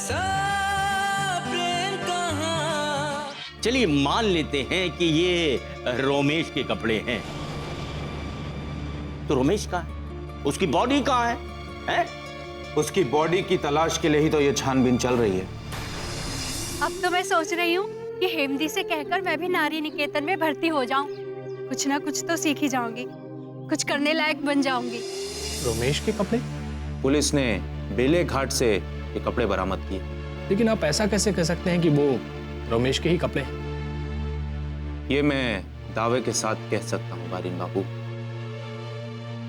ऐसा प्रेम कहाँ। चलिए मान लेते हैं कि ये रोमेश के कपड़े हैं, तो रोमेश कहाँ है? उसकी बॉडी कहाँ है? हैं? उसकी बॉडी की तलाश के लिए ही तो ये छानबीन चल रही है। अब तो मैं सोच रही हूँ कि हेमदी से कहकर मैं भी नारी निकेतन में भर्ती हो जाऊं। कुछ ना कुछ तो सीख ही जाऊंगी, कुछ करने लायक बन जाऊंगी। रोमेश के कपड़े? पुलिस ने बेले घाट से ये कपड़े बरामद किए। लेकिन आप ऐसा कैसे कह सकते हैं कि वो रोमेश के ही कपड़े हैं? ये मैं दावे के साथ कह सकता हूँ बारिन बाबू,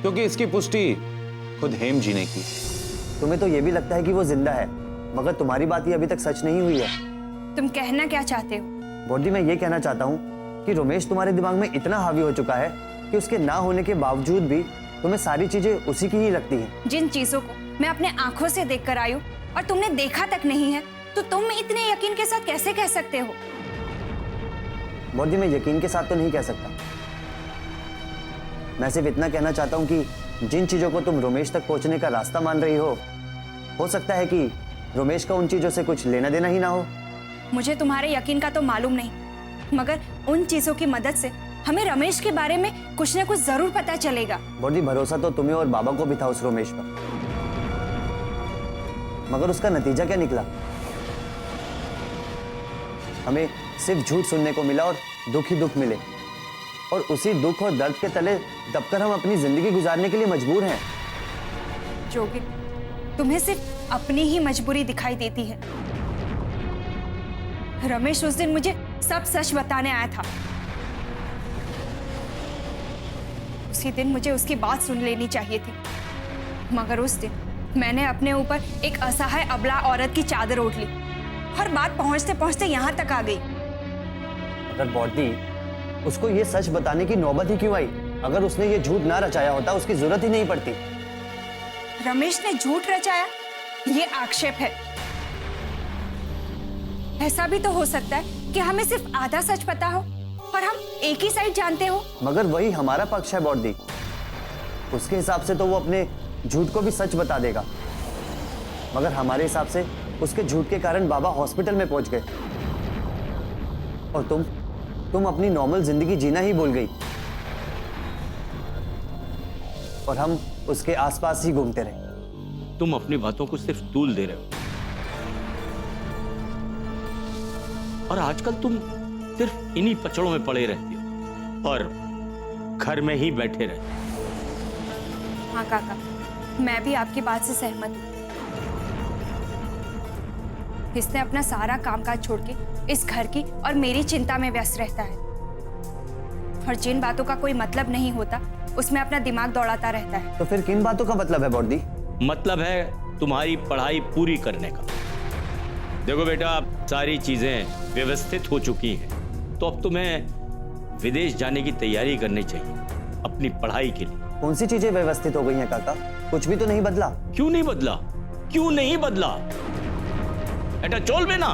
क्योंकि इसकी पुष्टि खुद हेम जी ने की। तुम्हें तो ये भी लगता है कि वो जिंदा है, मगर तुम्हारी बात ये अभी तक सच नहीं हुई है। तुम कहना क्या चाहते हो? बॉडी, मैं ये कहना चाहता हूँ कि रोमेश तुम्हारे दिमाग में इतना हावी हो चुका है कि उसके ना होने के बावजूद भी तुम्हें सारी चीजें उसी की ही लगती हैं। जिन चीजों को मैं अपने आंखों से देख कर आई हूँ और तुमने देखा तक नहीं है, तो तुम इतने यकीन के साथ कैसे कह सकते हो? बॉडी, मैं यकीन के साथ तो नहीं कह सकता। मैं सिर्फ इतना कहना चाहता हूँ कि जिन चीजों को तुम रोमेश तक पहुंचने का रास्ता मान रही हो सकता है कि रोमेश का उन चीजों से कुछ लेना देना ही ना हो। मुझे तुम्हारे यकीन का तो मालूम नहीं, मगर उन चीजों की मदद से हमें रमेश के बारे में कुछ न कुछ जरूर पता चलेगा। बॉडी, भरोसा तो तुम्हें और बाबा को भी था उस रोमेश पर, मगर उसका नतीजा क्या निकला? हमें सिर्फ झूठ सुनने को मिला और दुख ही दुख मिले, और उसी दुख और दर्द के तले दबकर हम अपनी जिंदगी गुजारने के लिए मजबूर हैं। जोगी, तुम्हें सिर्फ अपनी ही मजबूरी दिखाई देती है। रमेश उस दिन मुझे सब सच बताने आया था। उसी दिन मुझे उसकी बात सुन लेनी चाहिए थी, मगर उस दिन मैंने अपने ऊपर एक असहाय अबला औरत की चादर ओढ़ ली और बात पहुंचते पहुंचते यहां तक आ गई। अगर बॉडी, उसको ये सच बताने की नौबत ही क्यों आई? अगर उसने ये झूठ ना रचाया होता, उसकी जरूरत ही नहीं पड़ती। रमेश ने झूठ रचाया, ये आक्षेप है। ऐसा भी तो हो सकता है कि हमें सिर्फ आधा सच पता हो और हम एक ही साइड जानते हो। मगर वही हमारा पक्ष है बॉडी। उसके हिसाब से तो वो अपने झूठ को भी सच बता देगा, मगर हमारे हिसाब से उसके झूठ के कारण बाबा हॉस्पिटल में पहुंच गए और तुम अपनी नॉर्मल जिंदगी जीना ही भूल गई और हम उसके आसपास ही घूमते रहे। तुम अपनी बातों को सिर्फ तूल दे रहे हो, और आजकल तुम सिर्फ इन्हीं पचड़ों में पड़े रहते हो और घर में ही बैठे रहते हो। हाँ काका, मैं भी आपकी बात से सहमत हूँ। इसने अपना सारा कामकाज छोड़ के इस घर की और मेरी चिंता में व्यस्त रहता है, और जिन बातों का कोई मतलब नहीं होता उसमें अपना दिमाग दौड़ाता रहता है। तो फिर किन बातों का मतलब है बॉडी? मतलब है तुम्हारी पढ़ाई पूरी करने का। देखो बेटा, अब सारी चीजें व्यवस्थित हो चुकी हैं, तो अब तुम्हें विदेश जाने की तैयारी करनी चाहिए अपनी पढ़ाई के लिए। कौन सी चीजें व्यवस्थित हो गई हैं काका? कुछ भी तो नहीं बदला। क्यों नहीं बदला? क्यों नहीं बदला? बेटा चोल में ना,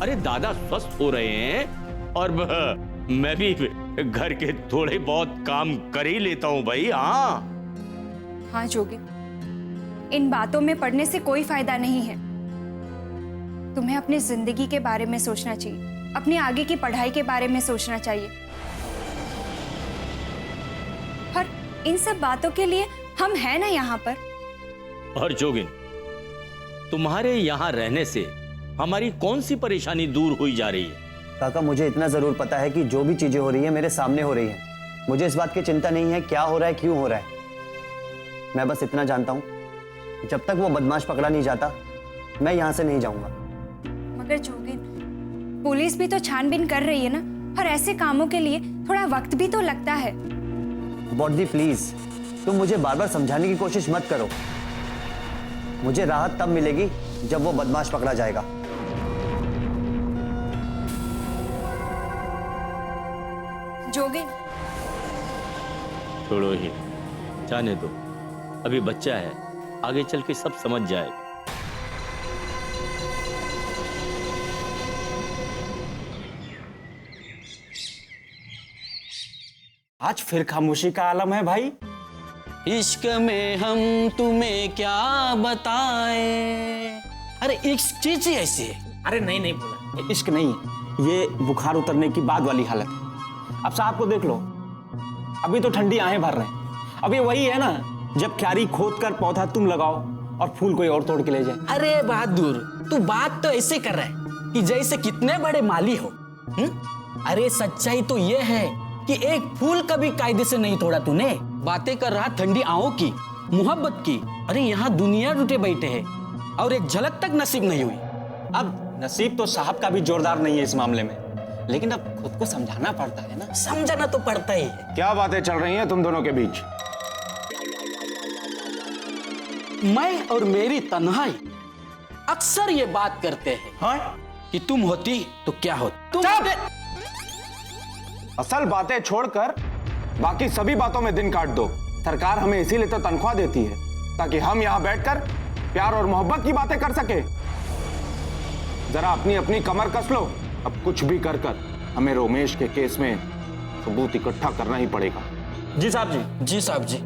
अरे दादा स्वस्थ हो रहे हैं और मैं भी घर के थोड़े बहुत काम कर ही लेता हूं भाई। हाँ जोगी, इन बातों में पढ़ने से कोई फायदा नहीं है। तुम्हें अपनी जिंदगी के बारे में सोचना चाहिए, अपनी आगे की पढ़ाई के बारे में सोचना चाहिए, और इन सब बातों के लिए हम हैं ना यहाँ पर। और जोगिन, तुम्हारे यहाँ रहने से हमारी कौन सी परेशानी दूर हुई जा रही है? काका, मुझे इतना जरूर पता है कि जो भी चीजें हो रही है मेरे सामने हो रही हैं। मुझे इस बात की चिंता नहीं है क्या हो रहा है, क्यों हो रहा है। मैं बस इतना जानता हूँ, जब तक वो बदमाश पकड़ा नहीं जाता मैं यहाँ से नहीं जाऊंगा। मगर जोगिन, पुलिस भी तो छानबीन कर रही है ना, और ऐसे कामों के लिए थोड़ा वक्त भी तो लगता है। बॉडी प्लीज, तुम मुझे बार बार समझाने की कोशिश मत करो। मुझे राहत तब मिलेगी जब वो बदमाश पकड़ा जाएगा। जोगिन, छोड़ो ही, जाने दो, अभी बच्चा है, आगे चल के सब समझ जाएगा। आज फिर खामोशी का आलम है भाई। इश्क में हम तुम्हें क्या बताएं। अरे अरे इश्क चीज ही ऐसी है। अरे नहीं नहीं बोला, ये इश्क नहीं है, ये बुखार उतरने की बाद वाली हालत है। अब साहब को देख लो, अभी तो ठंडी आहें भर रहे हैं। अब ये वही है ना, जब क्यारी खोद कर पौधा तुम लगाओ और फूल कोई और तोड़ के ले जाए। अरे बहादुर, तू बात तो ऐसे कर रहा है कि जैसे कितने बड़े माली हो। अरे सच्चाई तो ये है कि एक फूल कभी कायदे से नहीं तोड़ा तूने। बातें कर रहा ठंडी आहों की, मोहब्बत की। अरे यहाँ दुनिया लुटे बैठे हैं और एक झलक तक नसीब नहीं हुई। अब नसीब तो साहब का भी जोरदार नहीं है इस मामले में, लेकिन अब खुद को समझाना पड़ता है ना। समझाना तो पड़ता ही है। क्या बातें चल रही हैं तुम दोनों के बीच? मैं और मेरी तन्हाई अक्सर ये बात करते हैं। हाँ? कि तुम होती तो क्या होती। तुम असल बातें छोड़कर बाकी सभी बातों में दिन काट दो। सरकार हमें इसीलिए तो तनख्वाह देती है ताकि हम यहां बैठकर प्यार और मोहब्बत की बातें कर सके। जरा अपनी अपनी कमर कस लो। अब कुछ भी कर कर हमें रोमेश के केस में सबूत इकट्ठा करना ही पड़ेगा। जी साहब जी। जी साहब जी।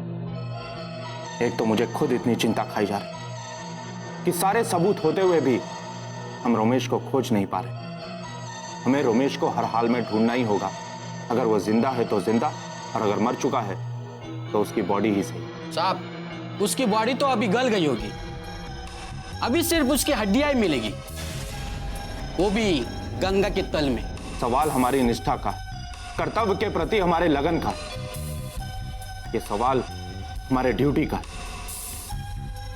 एक तो मुझे खुद इतनी चिंता खाई जा रही कि सारे सबूत होते हुए भी हम रोमेश को खोज नहीं पा रहे। हमें रोमेश को हर हाल में ढूंढना ही होगा। अगर वो जिंदा है तो जिंदा, और अगर मर चुका है तो उसकी बॉडी ही सही। साहब, उसकी बॉडी तो अभी गल गई होगी, अभी सिर्फ उसकी हड्डियां ही मिलेगी, वो भी गंगा के तल में। सवाल हमारी निष्ठा का, कर्तव्य के प्रति हमारे लगन का, ये सवाल हमारे ड्यूटी का।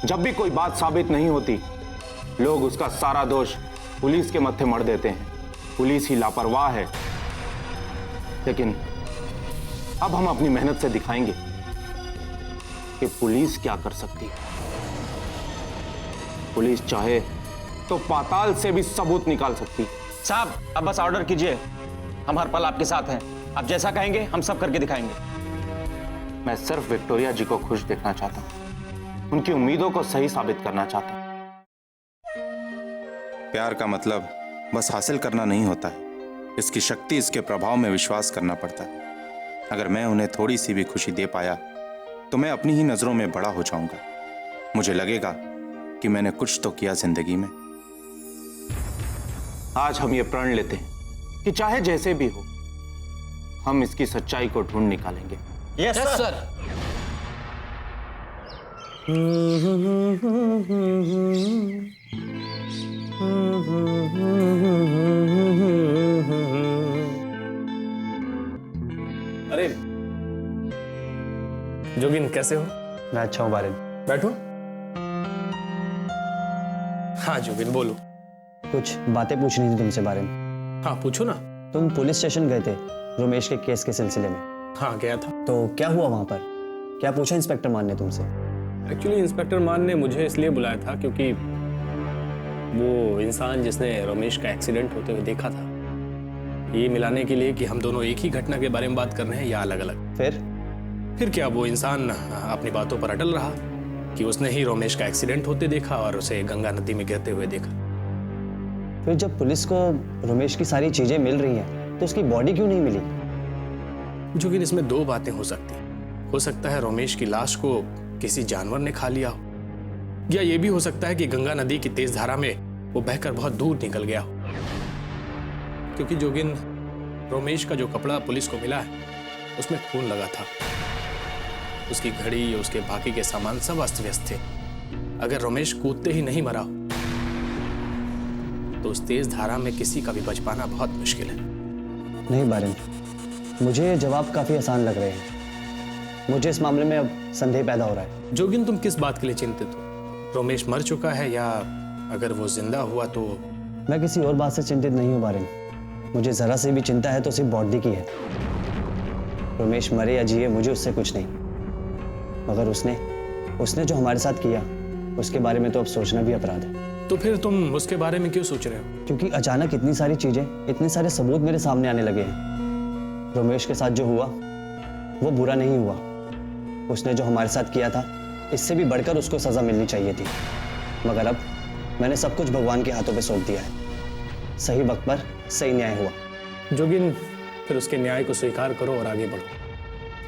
जब भी कोई बात साबित नहीं होती, लोग उसका सारा दोष पुलिस के मत्थे मढ़ देते हैं। पुलिस ही लापरवाह है। लेकिन अब हम अपनी मेहनत से दिखाएंगे कि पुलिस क्या कर सकती है। पुलिस चाहे तो पाताल से भी सबूत निकाल सकती है। साहब, अब बस ऑर्डर कीजिए, हम हर पल आपके साथ हैं। आप जैसा कहेंगे हम सब करके दिखाएंगे। मैं सिर्फ विक्टोरिया जी को खुश देखना चाहता हूं, उनकी उम्मीदों को सही साबित करना चाहता हूं। प्यार का मतलब बस हासिल करना नहीं होता है, इसकी शक्ति, इसके प्रभाव में विश्वास करना पड़ता है। अगर मैं उन्हें थोड़ी सी भी खुशी दे पाया तो मैं अपनी ही नजरों में बड़ा हो जाऊंगा। मुझे लगेगा कि मैंने कुछ तो किया जिंदगी में। आज हम ये प्रण लेते हैं कि चाहे जैसे भी हो, हम इसकी सच्चाई को ढूंढ निकालेंगे। Yes sir. अरे जोगिन, कैसे हो? मैं अच्छा हूँ बारिन। बैठो। हाँ जोगिन, बोलो। कुछ बातें पूछनी थी तुमसे बारिन। हाँ पूछो ना। तुम पुलिस स्टेशन गए थे रोमेश के केस के सिलसिले में। हाँ गया था। तो क्या हुआ वहां पर? क्या पूछा इंस्पेक्टर मान ने तुमसे? एक्चुअली इंस्पेक्टर मान ने मुझे इसलिए बुलाया था क्योंकि वो इंसान जिसने रमेश का एक्सीडेंट होते हुए देखा था, ये मिलाने के लिए कि हम दोनों एक ही घटना के बारे में बात कर रहे हैं या अलग अलग। फिर क्या वो इंसान अपनी बातों पर अटल रहा कि उसने ही रमेश का एक्सीडेंट होते देखा और उसे गंगा नदी में गिरते हुए देखा। फिर जब पुलिस को रमेश की सारी चीजें मिल रही हैं तो उसकी बॉडी क्यों नहीं मिली? जो कि इसमें दो बातें हो सकती हैं। हो सकता है रमेश की लाश को किसी जानवर ने खा लिया हो, या ये भी हो सकता है कि गंगा नदी की तेज धारा में वो बहकर बहुत दूर निकल गया हो। क्योंकि जोगिन, रमेश का जो कपड़ा पुलिस को मिला है उसमें खून लगा था। उसकी घड़ी, उसके बाकी के सामान सब अस्त व्यस्त थे। अगर रमेश कूदते ही नहीं मरा हो तो उस तेज धारा में किसी का भी बच पाना बहुत मुश्किल है। नहीं बारिन, मुझे ये जवाब काफी आसान लग रहे हैं। मुझे इस मामले में अब संदेह पैदा हो रहा है। जोगिन, तुम किस बात के लिए चिंतित हो? रमेश मर चुका है या अगर वो जिंदा हुआ तो? मैं किसी और बात से चिंतित नहीं हूँ बारिन। मुझे जरा सी भी चिंता है तो सिर्फ बॉडी की है। रमेश मरे या जिए, मुझे उससे कुछ नहीं, मगर उसने जो हमारे साथ किया उसके बारे में तो अब सोचना भी अपराध है। तो फिर तुम उसके बारे में क्यों सोच रहे हो? क्योंकि अचानक इतनी सारी चीजें, इतने सारे सबूत मेरे सामने आने लगे हैं। रमेश के साथ जो हुआ वो बुरा नहीं हुआ। उसने जो हमारे साथ किया था इससे भी बढ़कर उसको सजा मिलनी चाहिए थी, मगर अब मैंने सब कुछ भगवान के हाथों पे सौंप दिया है। सही वक्त पर सही न्याय हुआ। जोगिन, फिर उसके न्याय को स्वीकार करो और आगे बढ़ो।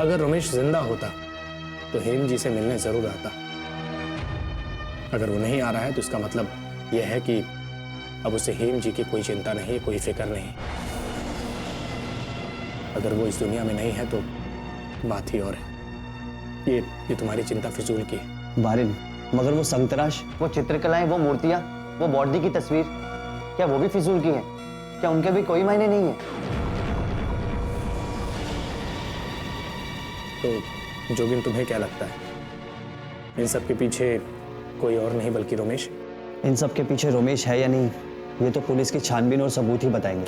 अगर रमेश जिंदा होता तो हेम जी से मिलने जरूर आता। अगर वो नहीं आ रहा है तो इसका मतलब यह है कि अब उसे हेम जी की कोई चिंता नहीं, कोई फिक्र नहीं। अगर वो इस दुनिया में नहीं है तो बात ही और है। ये तुम्हारी चिंता फिजूल की है। बारिन, मगर वो संतराश, वो चित्रकलाएं, वो मूर्तियां, वो बॉडी की तस्वीर, क्या वो भी फिजूल की है? क्या उनके भी कोई मायने नहीं है? तो जोगिन, तुम्हें क्या लगता है इन सब के पीछे कोई और नहीं बल्कि रोमेश? इन सब के पीछे रोमेश है या नहीं, ये तो पुलिस की छानबीन और सबूत ही बताएंगे।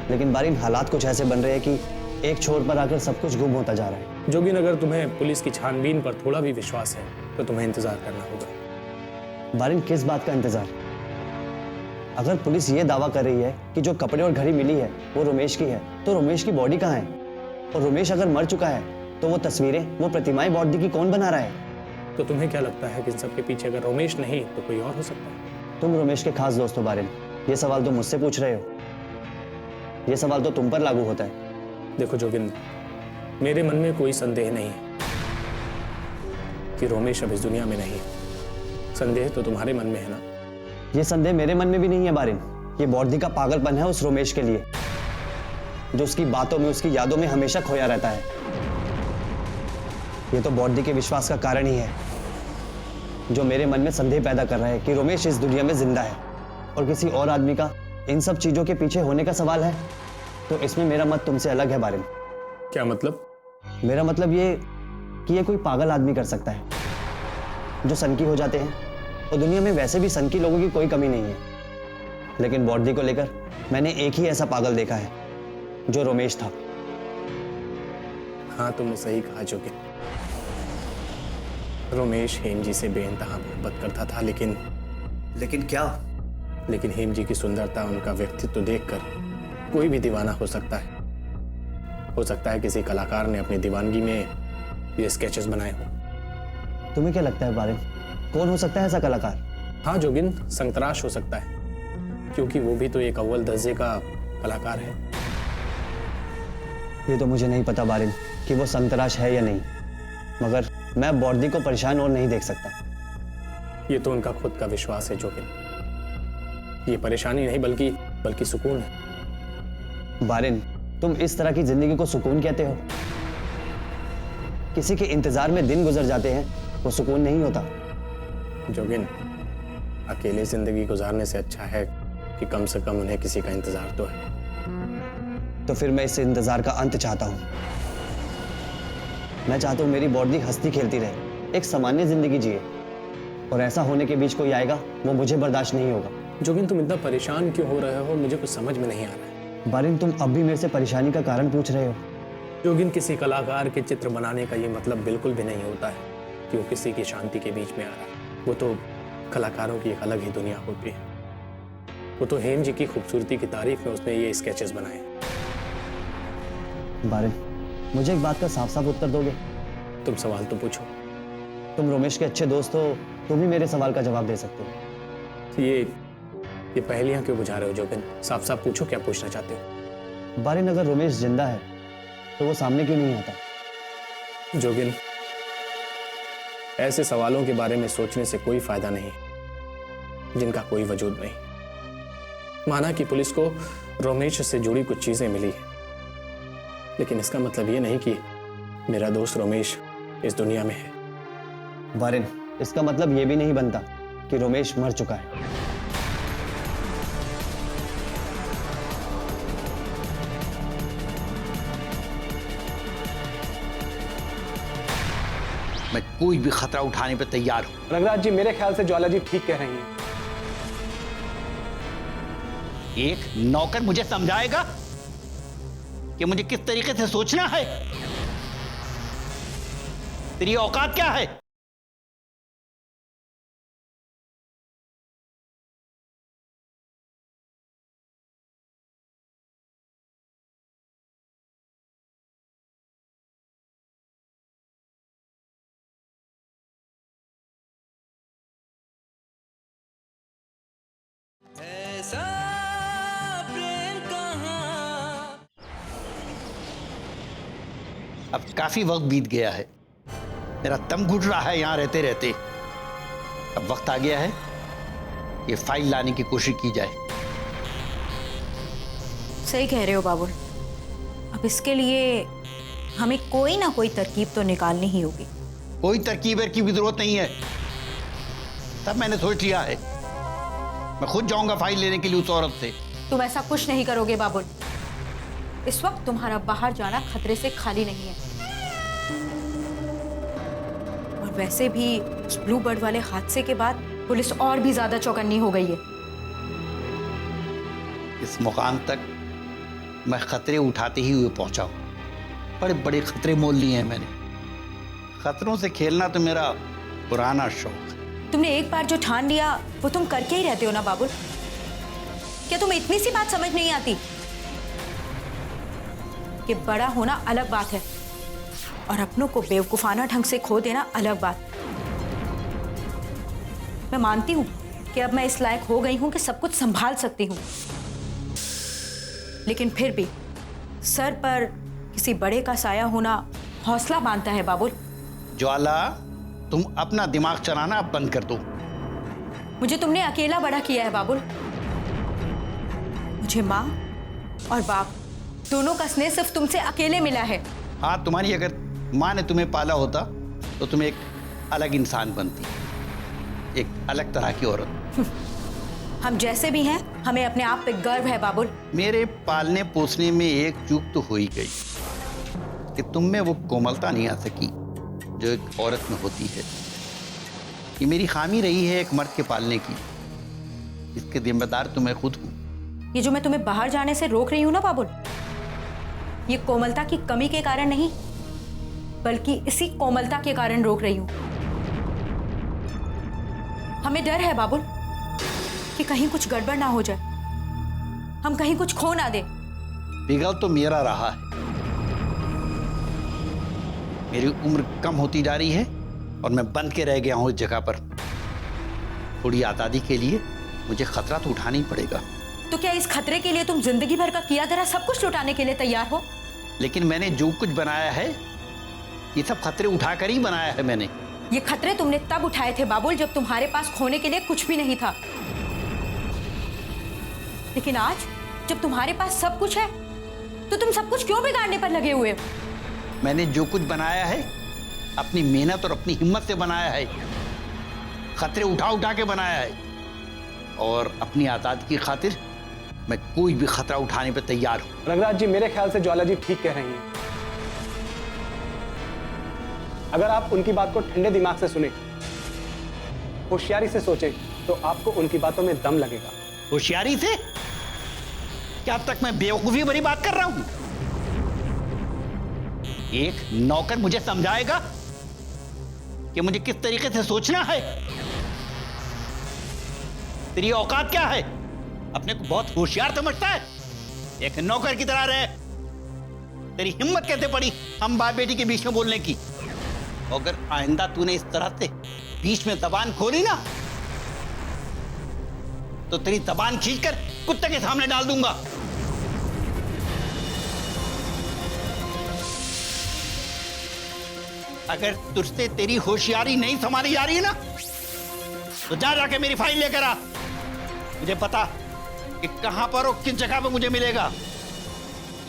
लेकिन बारिन, हालात कुछ ऐसे बन रहे हैं कि एक छोर पर आकर सब कुछ गुम होता जा रहा है। जोगिन, अगर तुम्हें पुलिस की छानबीन पर थोड़ा भी विश्वास है तो तुम्हें इंतजार करना होगा। बारिन, किस बात का इंतजार? अगर पुलिस ये दावा कर रही है कि जो कपड़े और घड़ी मिली है वो रोमेश की है, तो रोमेश की बॉडी कहाँ है? और रोमेश अगर मर चुका है तो वो तस्वीरें, वो प्रतिमाएं बॉडी की कौन बना रहा है? तो तुम्हें क्या लगता है कि इन सब के पीछे अगर रोमेश नहीं तो कोई और हो सकता है? तुम रोमेश के खास दोस्त हो बारिन, ये सवाल तो मुझसे पूछ रहे हो, ये सवाल तो तुम पर लागू होता है। देखो जोगिन, मेरे मन में कोई संदेह नहीं है कि रोमेश अब इस दुनिया में नहीं है। संदेह तो तुम्हारे मन में है ना? ये संदेह मेरे मन में भी नहीं है बारिन। ये बॉडी का पागलपन है उस रोमेश के लिए, जो उसकी बातों में, उसकी यादों में हमेशा खोया रहता है। ये तो बॉडी के विश्वास का कारण ही है जो मेरे मन में संदेह पैदा कर रहा है कि रोमेश इस दुनिया में जिंदा है। और किसी और आदमी का इन सब चीजों के पीछे होने का सवाल है तो इसमें मेरा मत तुमसे अलग है बारिन। क्या मतलब? मेरा मतलब ये कि ये कोई पागल आदमी कर सकता है जो सनकी हो जाते हैं, और दुनिया में वैसे भी सनकी लोगों की कोई कमी नहीं है। लेकिन बॉडी को लेकर मैंने एक ही ऐसा पागल देखा है जो रोमेश था। हाँ, तुमने सही कहा जोगिन। रोमेश हेम जी से बेइंतहा मोहब्बत करता था, लेकिन क्या? लेकिन हेम जी की सुंदरता, उनका व्यक्तित्व देखकर कोई भी दीवाना हो सकता है। हो सकता है किसी कलाकार ने अपनी दीवानगी में ये स्केचेस बनाए हो। तुम्हें क्या लगता है बारिन, कौन हो सकता है ऐसा कलाकार? हाँ जोगिन, संतराश हो सकता है, क्योंकि वो भी तो एक अव्वल दर्जे का कलाकार है। ये तो मुझे नहीं पता बारिन कि वो संतराश है या नहीं, मगर मैं बॉडी को परेशान और नहीं देख सकता। ये तो उनका खुद का विश्वास है जोगिन। ये परेशानी नहीं बल्कि सुकून है। बारिन, तुम इस तरह की जिंदगी को सुकून कहते हो? किसी के इंतजार में दिन गुजर जाते हैं, वो सुकून नहीं होता। जोगिन, अकेले जिंदगी गुजारने से अच्छा है कि कम से कम उन्हें किसी का इंतजार तो है। तो फिर मैं इस इंतजार का अंत चाहता हूं। मैं चाहता हूं मेरी बॉडी हंसती खेलती रहे, एक सामान्य जिंदगी जिए, और ऐसा होने के बीच कोई आएगा वो मुझे बर्दाश्त नहीं होगा। जोगिन, तुम इतना परेशान क्यों हो रहे हो? मुझे कुछ समझ में नहीं आ रहा है। बारिन, तुम अब भी मेरे से परेशानी का कारण पूछ रहे हो? जोगिन, किसी कलाकार के चित्र बनाने का ये मतलब बिल्कुल भी नहीं होता है कि वो किसी की शांति के बीच में आ रहा है। वो तो कलाकारों की एक अलग ही दुनिया होती है। वो तो हेम जी की खूबसूरती की तारीफ में उसने ये स्केचेस बनाए। बारिन, मुझे एक बात का साफ साफ उत्तर दोगे? तुम सवाल तो पूछो। तुम रोमेश के अच्छे दोस्त हो, तुम ही मेरे सवाल का जवाब दे सकते हो। ये पहेलियां क्यों बुझा रहे हो जोगिन? साफ साफ पूछो, क्या पूछना चाहते हो? बारिन, अगर रोमेश जिंदा है तो वो सामने क्यों नहीं आता? जोगिन, ऐसे सवालों के बारे में सोचने से कोई फायदा नहीं जिनका कोई वजूद नहीं। माना कि पुलिस को रोमेश से जुड़ी कुछ चीजें मिली है, लेकिन इसका मतलब ये नहीं कि मेरा दोस्त रोमेश इस दुनिया में है। बारिन, इसका मतलब ये भी नहीं बनता कि रोमेश मर चुका है। मैं कोई भी खतरा उठाने पर तैयार हूं। रंगराज जी, मेरे ख्याल से ज्वाला जी ठीक कह रही हैं। एक नौकर मुझे समझाएगा कि मुझे किस तरीके से सोचना है? तेरी औकात क्या है? ऐसा प्रेम कहाँ। अब काफी वक्त बीत गया है, मेरा दम घुट रहा है यहां रहते रहते। अब वक्त आ गया है ये फाइल लाने की कोशिश की जाए। सही कह रहे हो बाबुल। अब इसके लिए हमें कोई ना कोई तरकीब तो निकालनी ही होगी। कोई तरकीब की भी जरूरत नहीं है, सब मैंने सोच लिया है। मैं खुद जाऊंगा फाइल लेने के लिए उस औरत से। तुम ऐसा कुछ नहीं करोगे बाबुल। इस वक्त तुम्हारा बाहर जाना खतरे से खाली नहीं है। और वैसे भी उस ब्लू बर्ड वाले हादसे के बाद पुलिस और भी ज्यादा चौकन्नी हो गई है। इस मुकाम तक मैं खतरे उठाते ही हुए पहुंचा हूं। बड़े बड़े खतरे मोल लिए हैं मैंने। खतरों से खेलना तो मेरा पुराना शौक है। तुमने एक बार जो ठान लिया वो तुम करके ही रहते हो ना बाबुल। क्या तुम्हें इतनी सी बात समझ नहीं आती कि बड़ा होना अलग बात है और अपनों को बेवकूफाना ढंग से खो देना अलग बात। मैं मानती हूं कि अब मैं इस लायक हो गई हूं कि सब कुछ संभाल सकती हूं, लेकिन फिर भी सर पर किसी बड़े का साया होना हौसला बांधता है बाबुल। ज्वाला, तुम अपना दिमाग चलाना अब बंद कर दो। मुझे तुमने अकेला बड़ा किया है बाबुल। मुझे माँ और बाप दोनों का स्नेह सिर्फ तुमसे अकेले मिला है। हाँ, तुम्हारी अगर माँ ने तुम्हें पाला होता तो तुम एक अलग इंसान बनती, एक अलग तरह की औरत। हम जैसे भी हैं, हमें अपने आप पे गर्व है बाबुल। मेरे पालने पोसने में एक चूक तो हो ही गई कि तुम में वो कोमलता नहीं आ सकी जो एक औरत में होती है। ये मेरी खामी रही है एक मर्द के पालने की। इसके जिम्मेदार तो मैं खुद हूँ। ये जो मैं तुम्हें बाहर जाने से रोक रही हूँ ना बाबुल, ये कोमलता की कमी के कारण नहीं, बल्कि इसी कोमलता के कारण रोक रही हूँ। हमें डर है बाबुल कि कहीं कुछ गड़बड़ ना हो जाए, हम कहीं कुछ खो ना दे। बिगल तो मेरा रहा है। मेरी उम्र कम होती जा रही है और मैं बंद के रह गया हूं इस जगह पर। थोड़ी आज़ादी के लिए मुझे खतरा तो उठाना ही पड़ेगा। तो क्या इस खतरे के लिए तुम जिंदगी भर का किया धरा सब कुछ लुटाने के लिए तैयार हो? लेकिन मैंने जो कुछ बनाया है ये सब खतरे उठाकर ही बनाया है मैंने। ये खतरे तुमने तब उठाए थे बाबुल जब तुम्हारे पास खोने के लिए कुछ भी नहीं था। लेकिन आज जब तुम्हारे पास सब कुछ है तो तुम सब कुछ क्यों बिगाड़ने पर लगे हुए हो? मैंने जो कुछ बनाया है अपनी मेहनत और अपनी हिम्मत से बनाया है। खतरे उठा उठा के बनाया है और अपनी आज़ादी की खातिर मैं कोई भी खतरा उठाने पर तैयार हूं। रंगराज जी, मेरे ख्याल से ज्वाला जी ठीक कह रही हैं। अगर आप उनकी बात को ठंडे दिमाग से सुने, होशियारी से सोचें, तो आपको उनकी बातों में दम लगेगा। होशियारी से? क्या अब तक मैं बेवकूफी भरी बात कर रहा हूं? एक नौकर मुझे समझाएगा कि मुझे किस तरीके से सोचना है। तेरी औकात क्या है? अपने को बहुत होशियार समझता है? एक नौकर की तरह रहे। तेरी हिम्मत कैसे पड़ी हम बाप बेटी के बीच में बोलने की? अगर आइंदा तूने इस तरह से बीच में जबान खोली ना तो तेरी जबान खींचकर कुत्ते के सामने डाल दूंगा। अगर तुझसे तेरी होशियारी नहीं संभाली जा रही है ना तो जा जाके मेरी फाइल लेकर आ। मुझे पता कि कहां पर और किस जगह पर मुझे मिलेगा।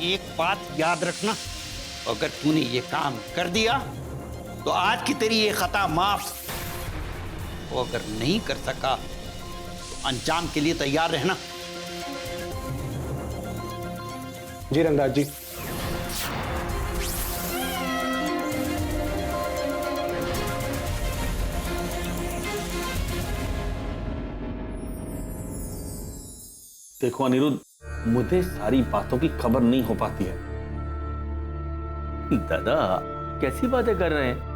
एक बात याद रखना, अगर तूने ये काम कर दिया तो आज की तेरी ये खता माफ, वो अगर नहीं कर सका तो अंजाम के लिए तैयार रहना। जी रंगराज जी। देखो अनिरुद्ध, मुझे सारी बातों की खबर नहीं हो पाती है। दादा कैसी बातें कर रहे हैं?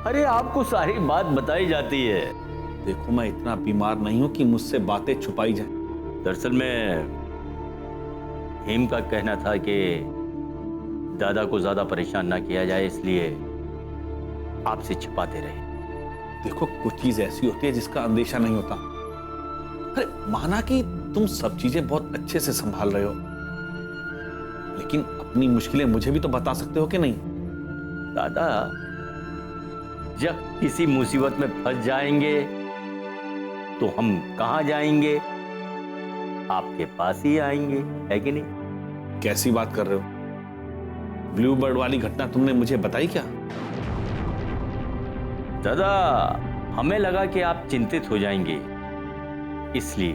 अरे आपको सारी बात बताई जाती है। देखो, मैं इतना बीमार नहीं हूं कि मुझसे बातें छुपाई जाए। दरअसल में हेम का कहना था कि दादा को ज्यादा परेशान ना किया जाए, इसलिए आपसे छिपाते रहे। देखो, कुछ चीज ऐसी होती है जिसका अंदेशा नहीं होता। अरे माना कि तुम सब चीजें बहुत अच्छे से संभाल रहे हो, लेकिन अपनी मुश्किलें मुझे भी तो बता सकते हो कि नहीं? दादा, जब किसी मुसीबत में फंस जाएंगे तो हम कहाँ जाएंगे? आपके पास ही आएंगे, है कि नहीं? कैसी बात कर रहे हो? ब्लू बर्ड वाली घटना तुमने मुझे बताई क्या? दादा, हमें लगा कि आप चिंतित हो जाएंगे, इसलिए।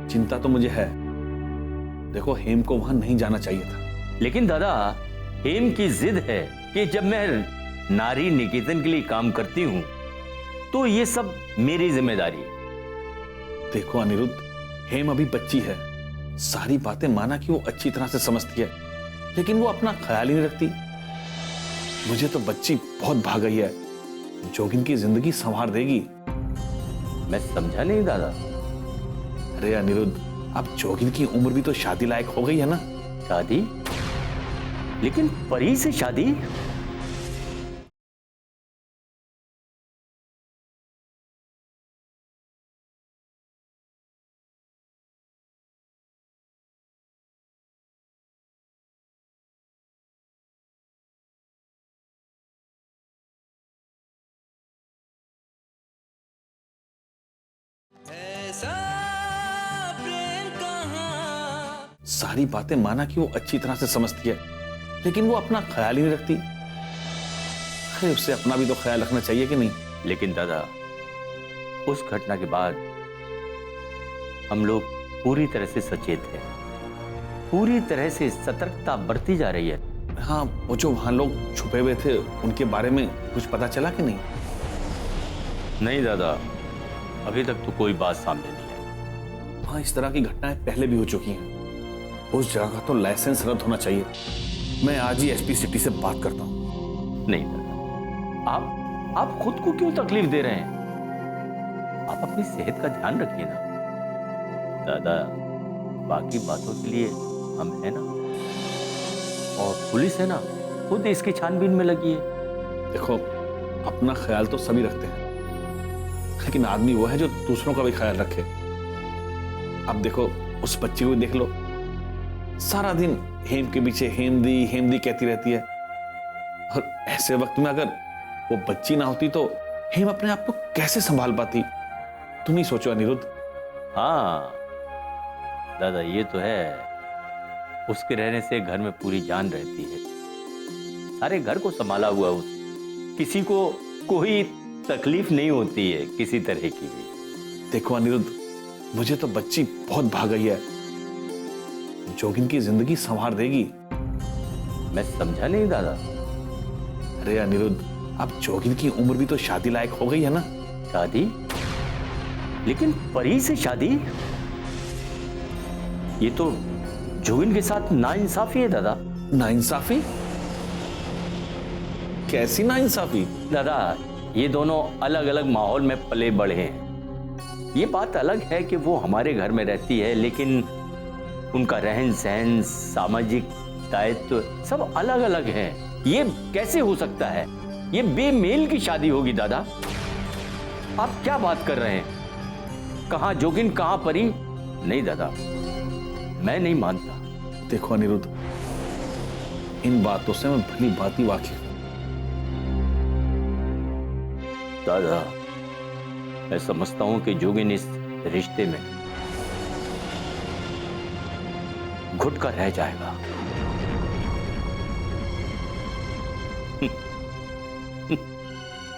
चिंता तो मुझे है। देखो, हेम को वहां नहीं जाना चाहिए था। लेकिन दादा, हेम की जिद है कि जब मैं नारी निकेतन के लिए काम करती हूं तो ये सब मेरी जिम्मेदारी। देखो अनिरुद्ध, हेम अभी बच्ची है। सारी बातें माना कि वो अच्छी तरह से समझती है, लेकिन वो अपना ख्याल ही नहीं रखती। मुझे तो बच्ची बहुत भाग गई है। जोगिन की जिंदगी संवार देगी। मैं समझा नहीं दादा। अरे अनिरुद्ध, अब जोगिन की उम्र भी तो शादी लायक हो गई है ना? शादी? लेकिन परी से शादी? ऐसा प्रेम कहाँ? सारी बातें माना कि वो अच्छी तरह से समझती है, लेकिन वो अपना ख्याल ही नहीं रखती। अरे उससे अपना भी तो ख्याल रखना चाहिए कि नहीं? लेकिन दादा, उस घटना के बाद हम लोग पूरी तरह से सचेत हैं। पूरी तरह से सतर्कता बरती जा रही है। हाँ, वो जो वहां लोग छुपे हुए थे, उनके बारे में कुछ पता चला कि नहीं? नहीं दादा, अभी तक तो कोई बात सामने नहीं आई। वहां इस तरह की घटनाएं पहले भी हो चुकी हैं। उस जगह का तो लाइसेंस रद्द होना चाहिए। मैं आज ही एसपी सिटी से बात करता हूँ। नहीं दादा, आप खुद को क्यों तकलीफ दे रहे हैं? आप अपनी सेहत का ध्यान रखिए ना। दादा, बाकी बातों के लिए हम हैं ना, और पुलिस है ना, खुद इसकी छानबीन में लगी है। देखो, अपना ख्याल तो सभी रखते हैं, लेकिन आदमी वो है जो दूसरों का भी ख्याल रखे। अब देखो, उस बच्ची को देख लो, सारा दिन हेम के पीछे हेमदी कहती रहती है। और ऐसे वक्त में अगर वो बच्ची ना होती तो हेम अपने आप को कैसे संभाल पाती? तुम ही सोचो अनिरुद्ध। हाँ दादा, ये तो है। उसके रहने से घर में पूरी जान रहती है। सारे घर को संभाला हुआ किसी को कोई तकलीफ नहीं होती है, किसी तरह की भी। देखो अनिरुद्ध, मुझे तो बच्ची बहुत भाग गई है। जोगिन की जिंदगी संवार देगी। मैं समझा नहीं दादा। अरे अनिरुद्ध, अब जोगिन की उम्र भी तो शादी लायक हो गई है ना? शादी? लेकिन परी से शादी? ये तो जोगिन के साथ नाइंसाफी है दादा। नाइंसाफी? कैसी नाइंसाफी? दादा, ये दोनों अलग अलग माहौल में पले बढ़े हैं। ये बात अलग है कि वो हमारे घर में रहती है, लेकिन उनका रहन सहन, सामाजिक दायित्व सब अलग अलग है। ये कैसे हो सकता है? ये बेमेल की शादी होगी दादा। आप क्या बात कर रहे हैं? कहां जोगिन, कहां परी? नहीं दादा, मैं नहीं मानता। देखो अनिरुद्ध, इन बातों से मैं भली भांति वाकिफ हूं। दादा, मैं समझता हूं कि जोगिन इस रिश्ते में घुट कर रह जाएगा।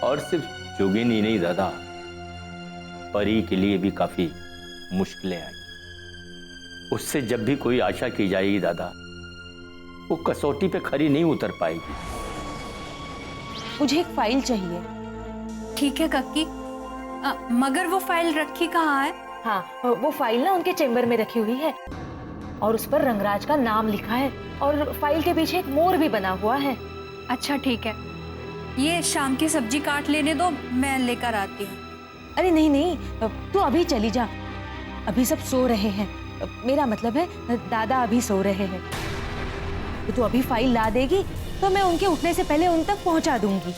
और सिर्फ जोगिन ही नहीं दादा, परी के लिए भी काफी मुश्किलें आई। उससे जब भी कोई आशा की जाएगी दादा, वो कसौटी पे खरी नहीं उतर पाएगी। मुझे एक फाइल चाहिए। ठीक है कक्की, मगर वो फाइल रखी कहाँ है? हाँ, वो फाइल ना उनके चेम्बर में रखी हुई है और उस पर रंगराज का नाम लिखा है और फाइल के पीछे एक मोर भी बना हुआ है। अच्छा ठीक है, ये शाम की सब्जी काट लेने दो, मैं लेकर आती हूँ। अरे नहीं नहीं, तू अभी चली जा। अभी सब सो रहे हैं। मेरा मतलब है दादा अभी सो रहे हैं। तो तू अभी फाइल ला देगी तो मैं उनके उठने से पहले उन तक पहुंचा दूंगी।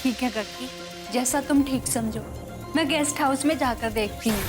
ठीक है कक्की, जैसा तुम ठीक समझो। मैं गेस्ट हाउस में जाकर देखती हूँ।